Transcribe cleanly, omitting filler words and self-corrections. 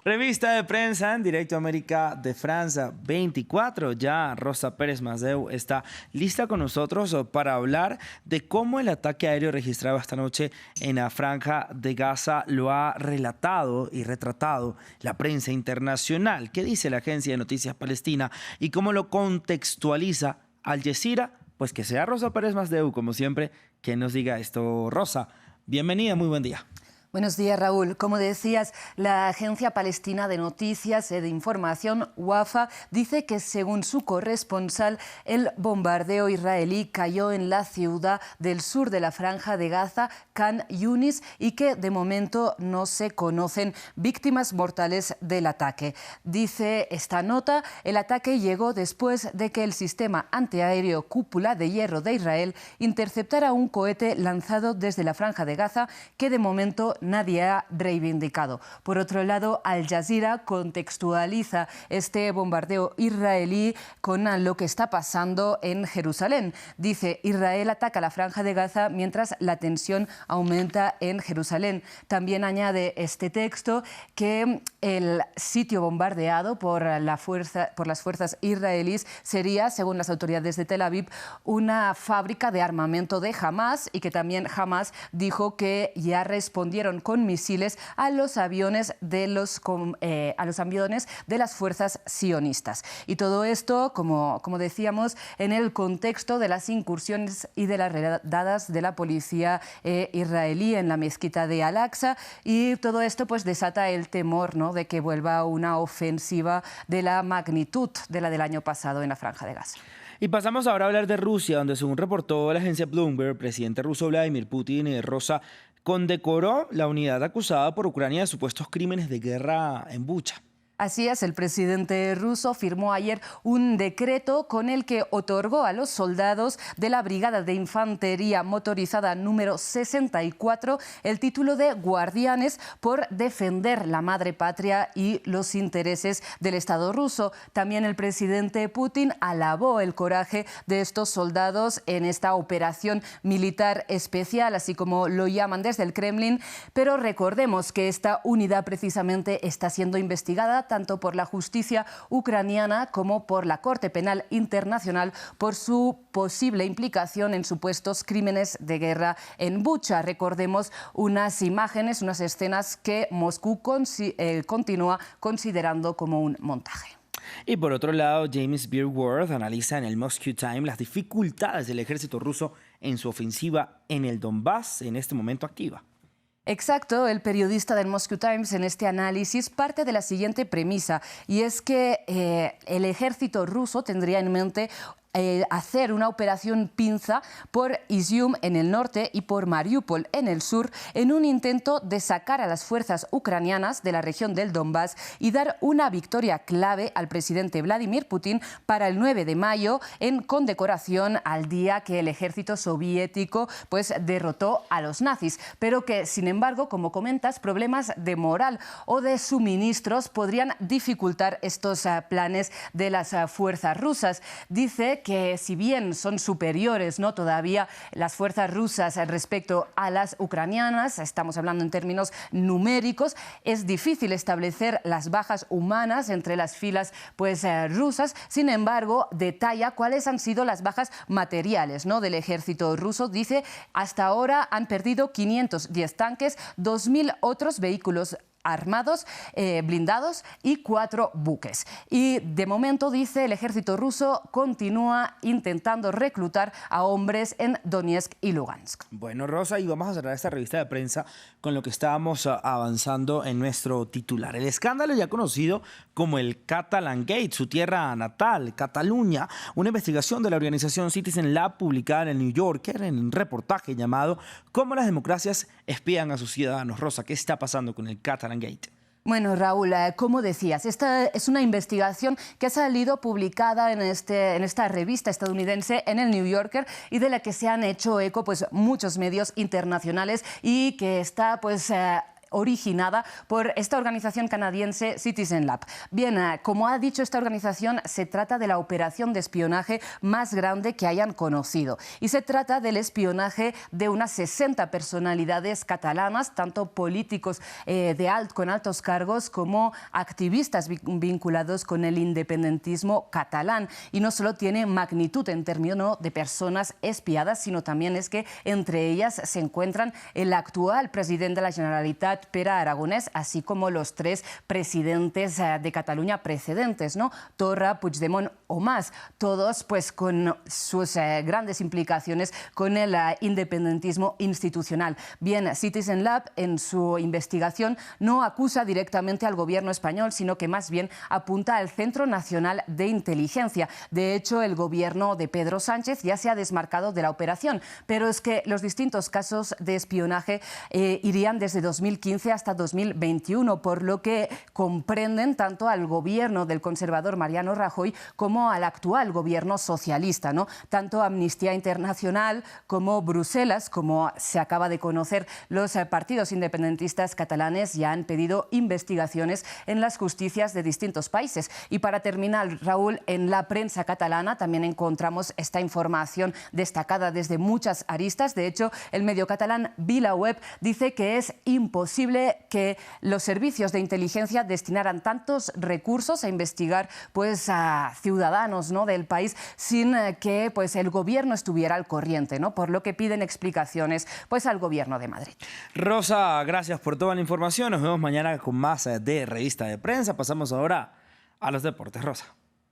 Revista de prensa en directo América de Francia 24. Ya Rosa Pérez Masdeu está lista con nosotros para hablar de cómo el ataque aéreo registrado esta noche en la Franja de Gaza lo ha relatado y retratado la prensa internacional. ¿Qué dice la agencia de noticias palestina y cómo lo contextualiza Al Jazeera? Pues que sea Rosa Pérez Masdeu, como siempre, quien nos diga esto. Rosa, bienvenida, muy buen día. Buenos días, Raúl. Como decías, la Agencia Palestina de Noticias y de Información, WAFA, dice que según su corresponsal, el bombardeo israelí cayó en la ciudad del sur de la Franja de Gaza, Khan Yunis, y que de momento no se conocen víctimas mortales del ataque. Dice esta nota, el ataque llegó después de que el sistema antiaéreo Cúpula de Hierro de Israel interceptara un cohete lanzado desde la Franja de Gaza que de momento nadie ha reivindicado. Por otro lado, Al Jazeera contextualiza este bombardeo israelí con lo que está pasando en Jerusalén. Dice, Israel ataca la Franja de Gaza mientras la tensión aumenta en Jerusalén. También añade este texto que el sitio bombardeado por las fuerzas israelíes sería, según las autoridades de Tel Aviv, una fábrica de armamento de Hamás, y que también Hamás dijo que ya respondieron con misiles a los aviones de las fuerzas sionistas. Y todo esto, como decíamos, en el contexto de las incursiones y de las redadas de la policía israelí en la mezquita de Al-Aqsa, y todo esto pues desata el temor, ¿no?, de que vuelva una ofensiva de la magnitud de la del año pasado en la Franja de Gaza. Y pasamos ahora a hablar de Rusia, donde según reportó la agencia Bloomberg, el presidente ruso Vladimir Putin Rosa condecoró la unidad acusada por Ucrania de supuestos crímenes de guerra en Bucha. Así es, el presidente ruso firmó ayer un decreto con el que otorgó a los soldados de la Brigada de Infantería Motorizada número 64 el título de guardianes por defender la madre patria y los intereses del Estado ruso. También el presidente Putin alabó el coraje de estos soldados en esta operación militar especial, así como lo llaman desde el Kremlin, pero recordemos que esta unidad precisamente está siendo investigada tanto por la justicia ucraniana como por la Corte Penal Internacional por su posible implicación en supuestos crímenes de guerra en Bucha. Recordemos unas imágenes, unas escenas que Moscú continúa considerando como un montaje. Y por otro lado, James Beerworth analiza en el Moscow Times las dificultades del ejército ruso en su ofensiva en el Donbass, en este momento activa. Exacto, el periodista del Moscow Times en este análisis parte de la siguiente premisa, y es que el ejército ruso tendría en mente hacer una operación pinza por Izium en el norte y por Mariupol en el sur, en un intento de sacar a las fuerzas ucranianas de la región del Donbass y dar una victoria clave al presidente Vladimir Putin para el 9 de mayo en condecoración al día que el ejército soviético pues derrotó a los nazis, pero que sin embargo, como comentas, problemas de moral o de suministros podrían dificultar estos planes de las fuerzas rusas. Dice que si bien son superiores, ¿no?, todavía las fuerzas rusas respecto a las ucranianas, estamos hablando en términos numéricos, es difícil establecer las bajas humanas entre las filas rusas. Sin embargo, detalla cuáles han sido las bajas materiales, ¿no?, del ejército ruso. Dice, hasta ahora han perdido 510 tanques, 2.000 otros vehículos armados, blindados y 4 buques. Y de momento, dice, el ejército ruso continúa intentando reclutar a hombres en Donetsk y Lugansk. Bueno, Rosa, y vamos a cerrar esta revista de prensa con lo que estábamos avanzando en nuestro titular. El escándalo ya conocido como el Catalan Gate, su tierra natal, Cataluña. Una investigación de la organización Citizen Lab publicada en el New Yorker en un reportaje llamado ¿Cómo las democracias espían a sus ciudadanos? Rosa, ¿qué está pasando con el Catalan Gate? Bueno, Raúl, como decías, esta es una investigación que ha salido publicada en esta revista estadounidense, en el New Yorker, y de la que se han hecho eco muchos medios internacionales y que está originada por esta organización canadiense Citizen Lab. Bien, como ha dicho esta organización, se trata de la operación de espionaje más grande que hayan conocido. Y se trata del espionaje de unas 60 personalidades catalanas, tanto políticos con altos cargos como activistas vinculados con el independentismo catalán. Y no solo tiene magnitud en términos de personas espiadas, sino también es que entre ellas se encuentran el actual presidente de la Generalitat, Pere Aragonès, así como los 3 presidentes de Cataluña precedentes, ¿no? Torra, Puigdemont o Mas, todos pues con sus grandes implicaciones con el independentismo institucional. Bien, Citizen Lab en su investigación no acusa directamente al gobierno español, sino que más bien apunta al Centro Nacional de Inteligencia. De hecho, el gobierno de Pedro Sánchez ya se ha desmarcado de la operación, pero es que los distintos casos de espionaje irían desde 2015 hasta 2021, por lo que comprenden tanto al gobierno del conservador Mariano Rajoy como al actual gobierno socialista, ¿no? Tanto Amnistía Internacional como Bruselas, como se acaba de conocer, los partidos independentistas catalanes ya han pedido investigaciones en las justicias de distintos países. Y para terminar, Raúl, en la prensa catalana también encontramos esta información destacada desde muchas aristas. De hecho, el medio catalán VilaWeb dice que es imposible que los servicios de inteligencia destinaran tantos recursos a investigar pues, a ciudadanos, ¿no?, del país sin que pues, el gobierno estuviera al corriente, ¿no? Por lo que piden explicaciones pues, al gobierno de Madrid. Rosa, gracias por toda la información. Nos vemos mañana con más de Revista de Prensa. Pasamos ahora a los deportes, Rosa.